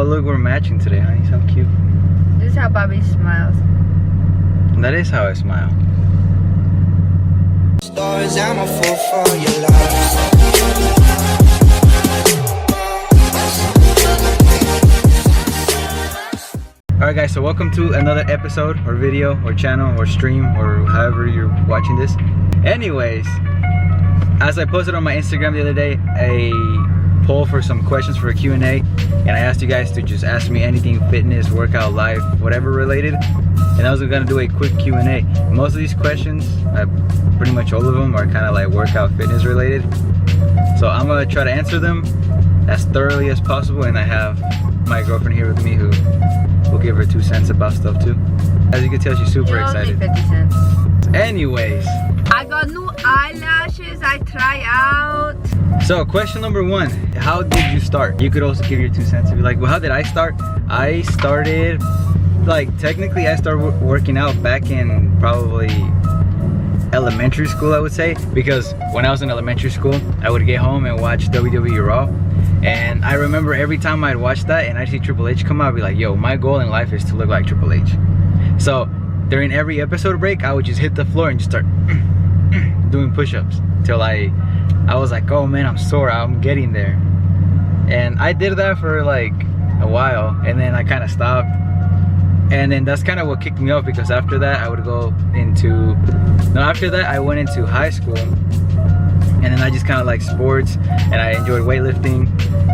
look, we're matching today, honey. So cute. This is how Bobby smiles. That is how I smile. Stories, I'm a fool for your love. Alright guys, so welcome to another episode or video or channel or stream or however you're watching this. Anyways, as I posted on my Instagram the other day, a poll for some questions for a Q&A, and I asked you guys to just ask me anything fitness, workout, life, whatever related, and I was gonna do a quick Q&A. Most of these questions, pretty much all of them, are kind of like workout, fitness related. So I'm gonna try to answer them as thoroughly as possible, and I have my girlfriend here with me who will give her 2 cents about stuff too. As you can tell, she's super excited. 50 cents. Anyways, I got new eyelashes. I try out. so question number 1, how did you start? You could also give your 2 cents and be like, well, how did I start? I started, like, technically I started working out back in probably elementary school, I would say, because when I was in elementary school, I would get home and watch WWE Raw. And I remember every time I'd watch that and I'd see Triple H come out, I'd be like, yo, my goal in life is to look like Triple H. So during every episode break, I would just hit the floor and just start doing push-ups till I was like, oh man, I'm sore, I'm getting there. And I did that for like a while, and then I kind of stopped. And then that's kind of what kicked me off, because after that I would go into, after that I went into high school. And then I just kind of like sports, and I enjoyed weightlifting.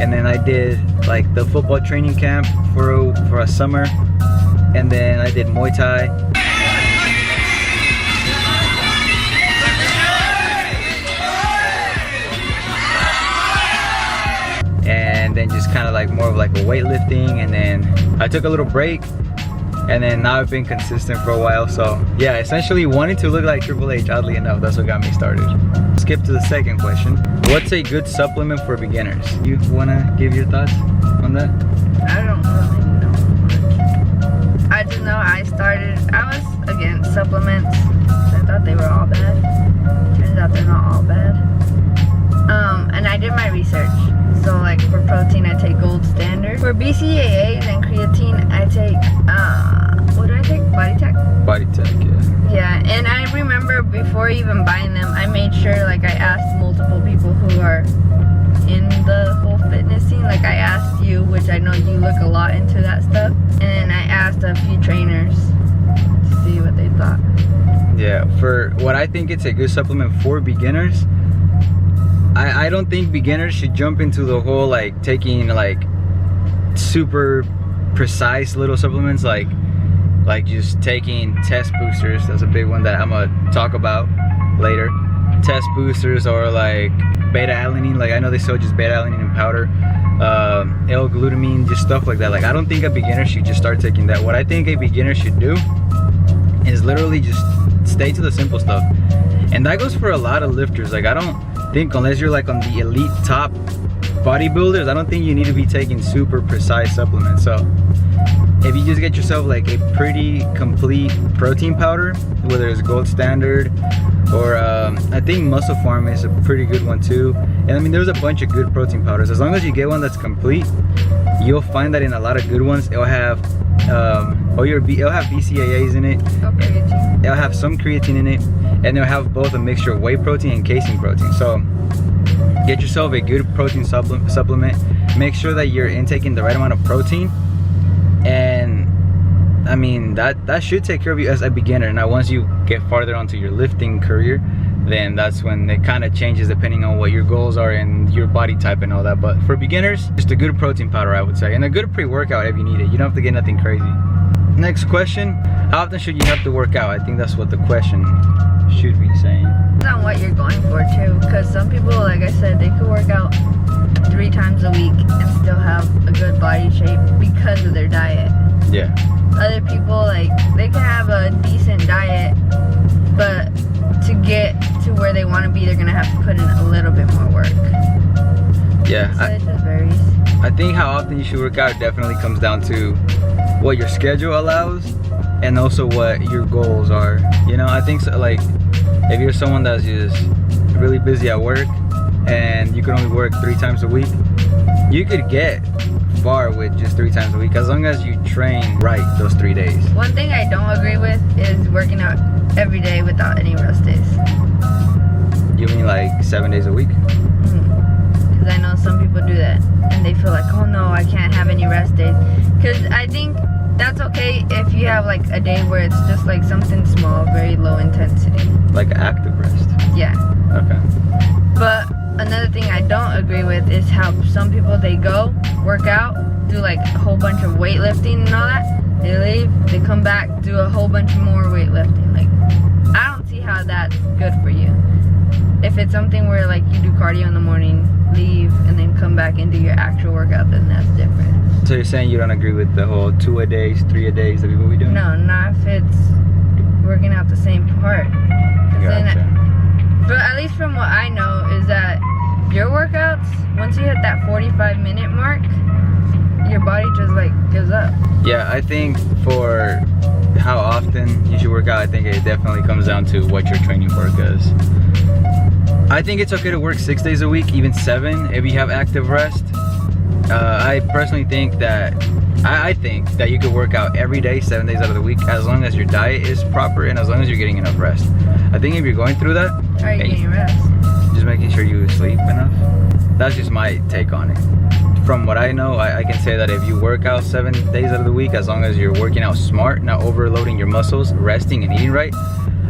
And then I did like the football training camp for a summer. And then I did Muay Thai. And then just kind of like more of like a weightlifting. And then I took a little break. And then now I've been consistent for a while. So yeah, essentially wanting to look like Triple H, oddly enough, that's what got me started. Skip to the second question. What's a good supplement for beginners? You wanna give your thoughts on that? I don't really know much. I just know I was against supplements. I thought they were all bad. Turns out they're not all bad. And I did my research. So like for protein, I take Gold Standard. For BCAAs and creatine, I take, what do I take? Body Tech? Body Tech, yeah. Yeah, and I remember before even buying them, I made sure like I asked multiple people who are in the whole fitness scene. Like I asked you, which I know you look a lot into that stuff. And then I asked a few trainers to see what they thought. Yeah, for what I think it's a good supplement for beginners, I don't think beginners should jump into the whole like taking like super precise little supplements, like just taking test boosters. That's a big one that I'm gonna talk about later. Test boosters, or like beta alanine. Like I know they sell just beta alanine in powder, L-glutamine, just stuff like that. Like I don't think a beginner should just start taking that. What I think a beginner should do is literally just stay to the simple stuff. And that goes for a lot of lifters. Like I don't think, unless you're like on the elite top bodybuilders, I don't think you need to be taking super precise supplements. So if you just get yourself like a pretty complete protein powder, whether it's Gold Standard or I think Muscle Farm is a pretty good one too. And I mean, there's a bunch of good protein powders. As long as you get one that's complete, you'll find that in a lot of good ones it'll have it'll have BCAAs in it. Okay. It'll have some creatine in it, and they'll have both a mixture of whey protein and casein protein. So get yourself a good protein supplement. Make sure that you're intaking the right amount of protein, and I mean that should take care of you as a beginner. Now once you get farther onto your lifting career, then that's when it kind of changes depending on what your goals are and your body type and all that. But for beginners, just a good protein powder, I would say, and a good pre-workout if you need it. You don't have to get nothing crazy. Next question, how often should you have to work out? I think that's what the question should be saying. Depends on what you're going for too, because some people, like I said, they could work out 3 times a week and still have a good body shape because of their diet. Yeah. Other people, like, they can have a decent diet, but to get to where they want to be, they're gonna have to put in a little bit more work. Yeah. So it just varies. I think how often you should work out definitely comes down to what your schedule allows and also what your goals are. You know, I think so, like if you're someone that's just really busy at work and you can only work 3 times a week, you could get far with just 3 times a week, as long as you train right those 3 days. One thing I don't agree with is working out every day without any rest days. You mean like 7 days a week? Because I know some people do that and they feel like, oh no, I can't have any rest days. Because I think that's okay if you have like a day where it's just like something small, very low intensity. Like active rest? Yeah. Okay. But another thing I don't agree with is how some people, they go, work out, do like a whole bunch of weightlifting and all that. They leave, they come back, do a whole bunch more weightlifting. Like, I don't see how that's good for you. If it's something where like you do cardio in the morning, leave, and then come back and do your actual workout, then that's different. So you're saying you don't agree with the whole 2-a-days, 3-a-days that people be doing? No, not if it's working out the same part. 'Cause then, Gotcha. but at least from what I know is that your workouts, once you hit that 45-minute mark, your body just like gives up. Yeah, I think for how often you should work out, I think it definitely comes down to what you're training for, because I think it's okay to work 6 days a week, even 7 if you have active rest. I personally think that I think that you could work out every day, 7 days out of the week, as long as your diet is proper and as long as you're getting enough rest. I think if you're going through that, How are you getting rest? just making sure you sleep enough. That's just my take on it. From what I know, I can say that if you work out 7 days out of the week, as long as you're working out smart, not overloading your muscles, resting and eating right,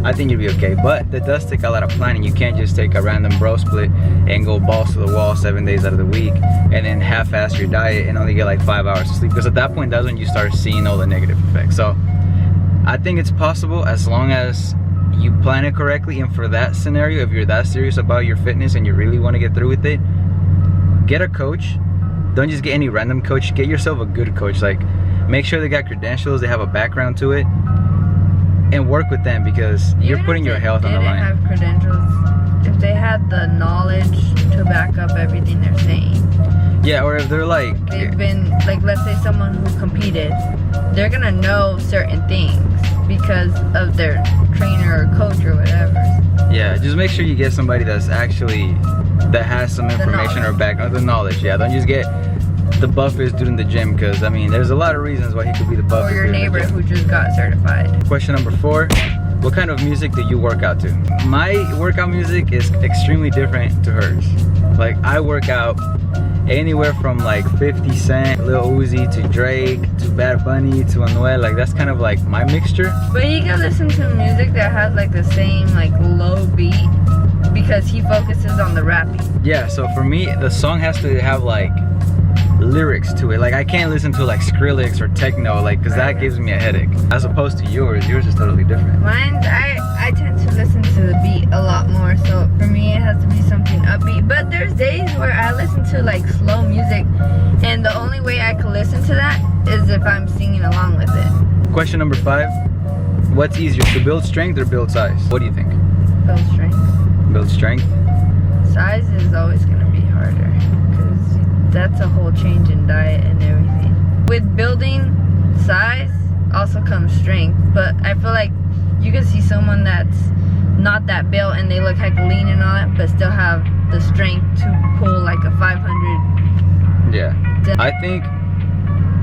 I think you'll be okay. But that does take a lot of planning. You can't just take a random bro split and go balls to the wall 7 days out of the week and then half-ass your diet and only get like 5 hours of sleep, because at that point, that's when you start seeing all the negative effects. So I think it's possible as long as you plan it correctly. And for that scenario, if you're that serious about your fitness and you really want to get through with it, get a coach. Don't just get any random coach. Get yourself a good coach. Like, make sure they got credentials, they have a background to it, and work with them, because you're Even putting if your they health on the didn't line. have credentials, if they had the knowledge to back up everything they're saying. Yeah, or if they're like, They've been, like, let's say someone who competed, they're gonna know certain things because of their trainer or coach or whatever. yeah, just make sure you get somebody that's actually, that has some information or background, the knowledge. Yeah, don't just get the buffest dude in the gym, because I mean, there's a lot of reasons why he could be the buffest Or your dude in the neighbor gym. who just got certified. Question number 4, what kind of music do you work out to? My workout music is extremely different to hers. Like, I work out anywhere from like 50 Cent, Lil Uzi, to Drake, to Bad Bunny, to Anuel. Like, that's kind of like my mixture. But you can listen to music that has like the same like low beat because he focuses on the rapping. Yeah, so for me, the song has to have like lyrics to it. Like, I can't listen to like Skrillex or techno, like, because that gives me a headache. As opposed to yours is totally different. Mine's, I tend to listen to the beat a lot more, so for me it has to be something upbeat. But there's days where I listen to like slow music, and the only way I can listen to that is if I'm singing along with it. Question number 5, what's easier, to build strength or build size? What do you think? Build strength. Build strength? Size is always gonna be harder because that's a whole change in diet and everything. With building size also comes strength, but I feel like you can see someone that's not that built and they look like lean and all that, but still have the strength to pull like a 500. Yeah. I think,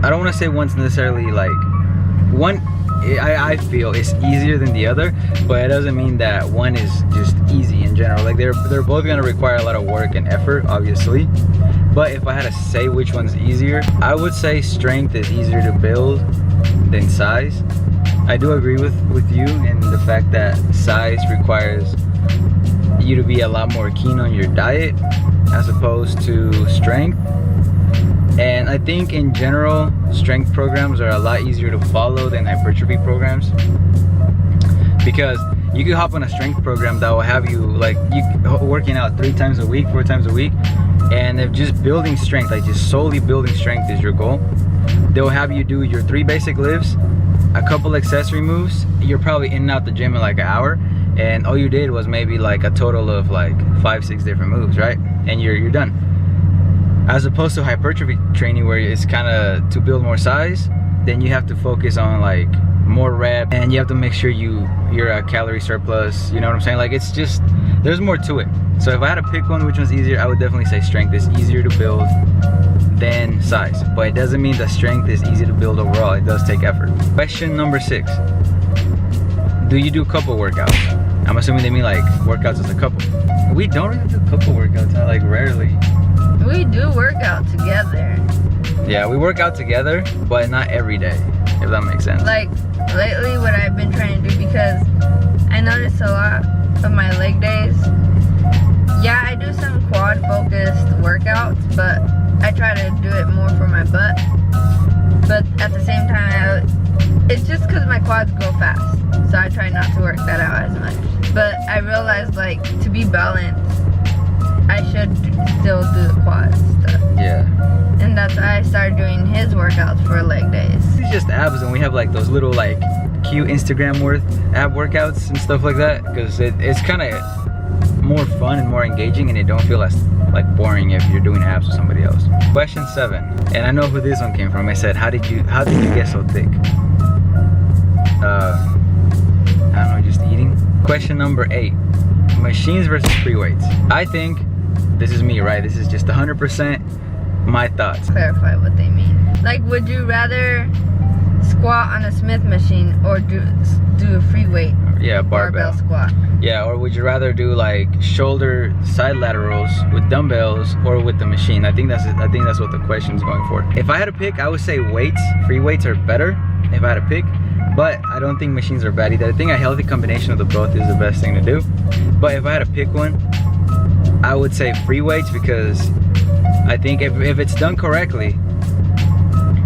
I don't want to say one's necessarily like, one, I feel it's easier than the other, but it doesn't mean that one is just easy in general. Like, they're both going to require a lot of work and effort, obviously. But if I had to say which one's easier, I would say strength is easier to build than size. I do agree with you in the fact that size requires you to be a lot more keen on your diet as opposed to strength. And I think in general, strength programs are a lot easier to follow than hypertrophy programs, because you can hop on a strength program that will have you like working out 3 times a week, 4 times a week, and if just building strength, like just solely building strength is your goal, they'll have you do your 3 basic lifts, a couple accessory moves. You're probably in and out the gym in like an hour, and all you did was maybe like a total of like 5-6 different moves, right? And you're done. As opposed to hypertrophy training, where it's kind of to build more size, then you have to focus on like more reps, and you have to make sure you're a calorie surplus. You know what I'm saying? Like, it's just, there's more to it. So if I had to pick one, which one's easier, I would definitely say strength is easier to build than size, but it doesn't mean that strength is easy to build overall. It does take effort. Question number 6. Do you do couple workouts? I'm assuming they mean like workouts as a couple. We don't really do couple workouts, like rarely. We do work out together. Yeah, we work out together, but not every day, if that makes sense. Like lately what I've been trying to do, because I noticed a lot of my leg days, yeah, I do some quad focused workouts, but I try to do it more for my butt. But at the same time, it's just because my quads go fast, so I try not to work that out as much. But I realized, like, to be balanced, I should still do the quad stuff. Yeah. And that's why I started doing his workouts for leg days. It's just abs, and we have like those little like cute Instagram worth ab workouts and stuff like that, because it's kind of more fun and more engaging, and it don't feel as like boring if you're doing abs with somebody else. Question 7, and I know who this one came from. I said, how did you get so thick? I don't know, just eating. Question number 8, machines versus free weights. I think, this is me, right? This is just 100% my thoughts. Clarify what they mean. Like, would you rather squat on a Smith machine or do a free weight? Yeah, barbell squat. Yeah, or would you rather do like shoulder side laterals with dumbbells or with the machine? I think that's what the question's going for. If I had to pick, I would say weights. Free weights are better if I had to pick, but I don't think machines are bad either. I think a healthy combination of the both is the best thing to do. But if I had to pick one, I would say free weights, because I think if it's done correctly,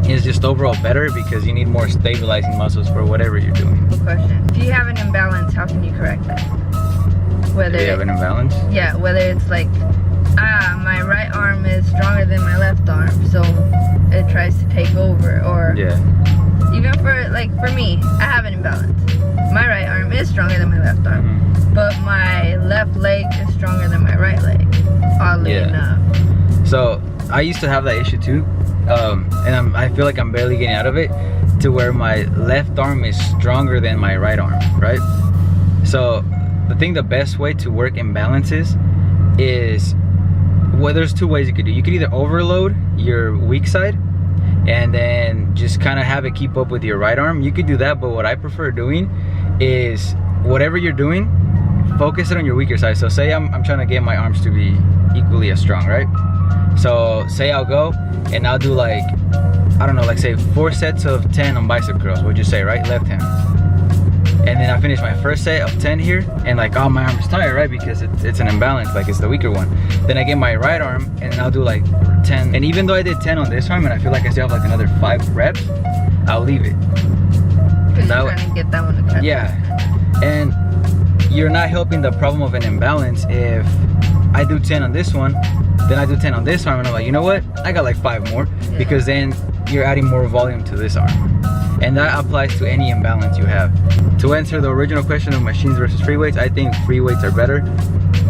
it's just overall better, because you need more stabilizing muscles for whatever you're doing. Good question. If you have an imbalance, how can you correct that? Whether Do you have an imbalance? Yeah, whether it's like, my right arm is stronger than my left arm, so it tries to take over, or Yeah. even for me, I have an imbalance. My right arm is stronger than my left arm, but my left leg is stronger than my right leg, oddly enough. So I used to have that issue too, and I feel like I'm barely getting out of it, to where my left arm is stronger than my right arm, right? So the best way to work imbalances is, well, there's 2 ways you could do. You could either overload your weak side and then just kind of have it keep up with your right arm. You could do that, but what I prefer doing is, whatever you're doing, focus it on your weaker side. So say I'm trying to get my arms to be equally as strong, right? So say I'll go and I'll do like, I don't know, like say 4 sets of 10 on bicep curls, would you say, right? Left hand. And then I finish my first set of 10 here, and like, oh, my arm is tired, right? Because it's an imbalance, like it's the weaker one. Then I get my right arm and then I'll do like 10. And even though I did 10 on this arm and I feel like I still have like another 5 reps, I'll leave it. Because you're trying to get that one to catch. Yeah. And you're not helping the problem of an imbalance if I do 10 on this one, then I do 10 on this arm, and I'm like, you know what? I got like 5 more, because then you're adding more volume to this arm. And that applies to any imbalance you have. To answer the original question of machines versus free weights, I think free weights are better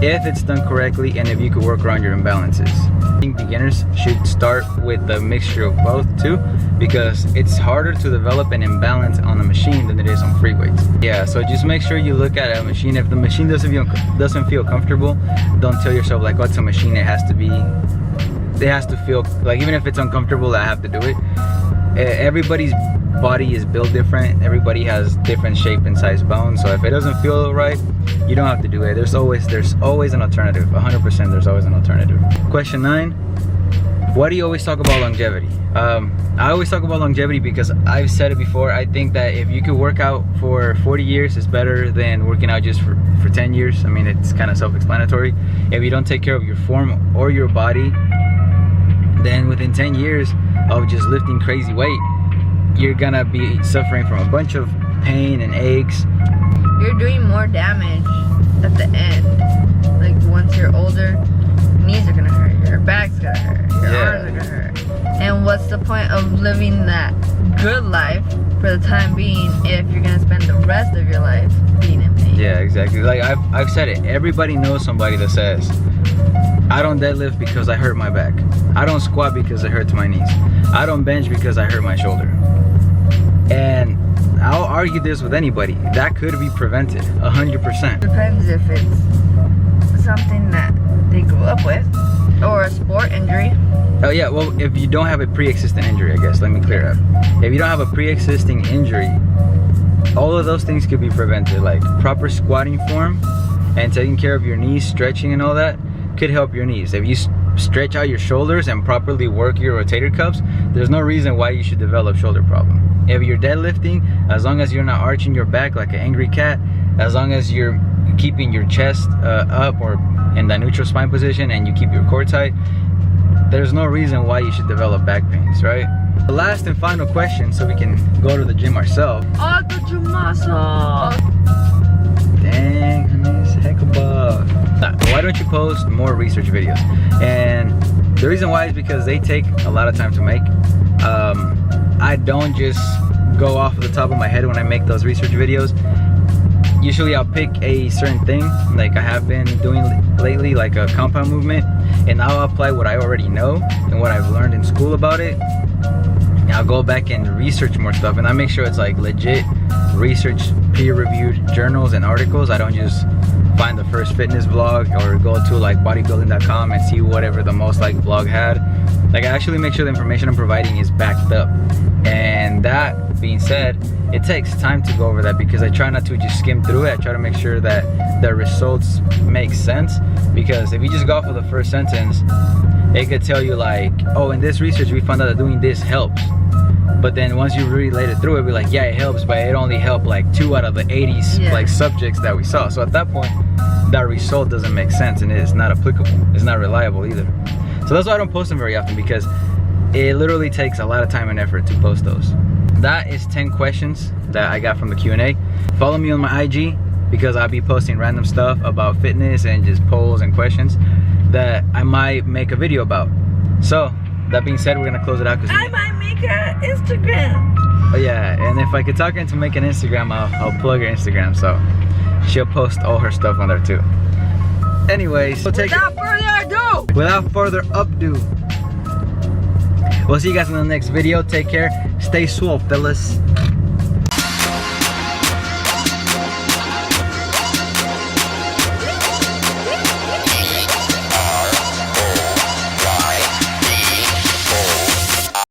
if it's done correctly and if you could work around your imbalances. I think beginners should start with the mixture of both too, because it's harder to develop an imbalance on a machine than it is on free weights. Yeah, so just make sure you look at a machine. If the machine doesn't feel comfortable, don't tell yourself like, oh, it's a machine, it has to feel like, even if it's uncomfortable, I have to do it. Everybody's body is built different. Everybody has different shape and size bones, so if it doesn't feel right, you don't have to do it. There's always an alternative. 100% there's always an alternative. Question 9, why do you always talk about longevity? I always talk about longevity because I've said it before. I think that if you could work out for 40 years, it's better than working out just for 10 years. I mean, it's kind of self-explanatory. If you don't take care of your form or your body, then within 10 years of just lifting crazy weight, you're gonna be suffering from a bunch of pain and aches. You're doing more damage at the end. Like, once you're older, your knees are gonna hurt, your back's gonna hurt, your arms are gonna hurt. And what's the point of living that good life for the time being if you're gonna spend the rest of your life being in pain? Yeah, exactly. Like I've said it. Everybody knows somebody that says, I don't deadlift because I hurt my back. I don't squat because it hurts my knees. I don't bench because I hurt my shoulder. And I'll argue this with anybody. That could be prevented, 100%. Depends if it's something that they grew up with. or a sport injury. Oh yeah, well, if you don't have a pre-existing injury, I guess, let me clear it up. If you don't have a pre-existing injury, all of those things could be prevented, like proper squatting form and taking care of your knees, stretching and all that could help your knees. If you stretch out your shoulders and properly work your rotator cuffs, there's no reason why you should develop shoulder problem. If you're deadlifting, as long as you're not arching your back like an angry cat, as long as you're keeping your chest up or in the neutral spine position and you keep your core tight, there's no reason why you should develop back pains, right? The last and final question, so we can go to the gym ourselves. Oh, get your muscle. Dang, honey, heck of a. Why don't you post more research videos? And the reason why is because they take a lot of time to make. I don't just go off of the top of my head when I make those research videos. Usually I'll pick a certain thing, like I have been doing lately, like a compound movement, and I'll apply what I already know and what I've learned in school about it. And I'll go back and research more stuff, and I make sure it's like legit research, peer-reviewed journals and articles. I don't just find the first fitness blog or go to like bodybuilding.com and see whatever the most like blog had. Like I actually make sure the information I'm providing is backed up. And that being said, it takes time to go over that because I try not to just skim through it. I try to make sure that the results make sense, because if you just go off of the first sentence, it could tell you like, oh, in this research we found out that doing this helps. But then once you really laid it through, it'd be like, yeah, it helps, but it only helped like 2 out of the 80 like subjects that we saw. So at that point, that result doesn't make sense and it's not applicable. It's not reliable either. So that's why I don't post them very often, because it literally takes a lot of time and effort to post those. That is 10 questions that I got from the Q&A. Follow me on my IG, because I'll be posting random stuff about fitness and just polls and questions that I might make a video about. So that being said, we're gonna close it out. I might make an Instagram. Oh yeah, and if I could talk her into making an Instagram, I'll plug her Instagram, so she'll post all her stuff on there too. Anyways, Without further ado, we'll see you guys in the next video. Take care, stay swole, fellas.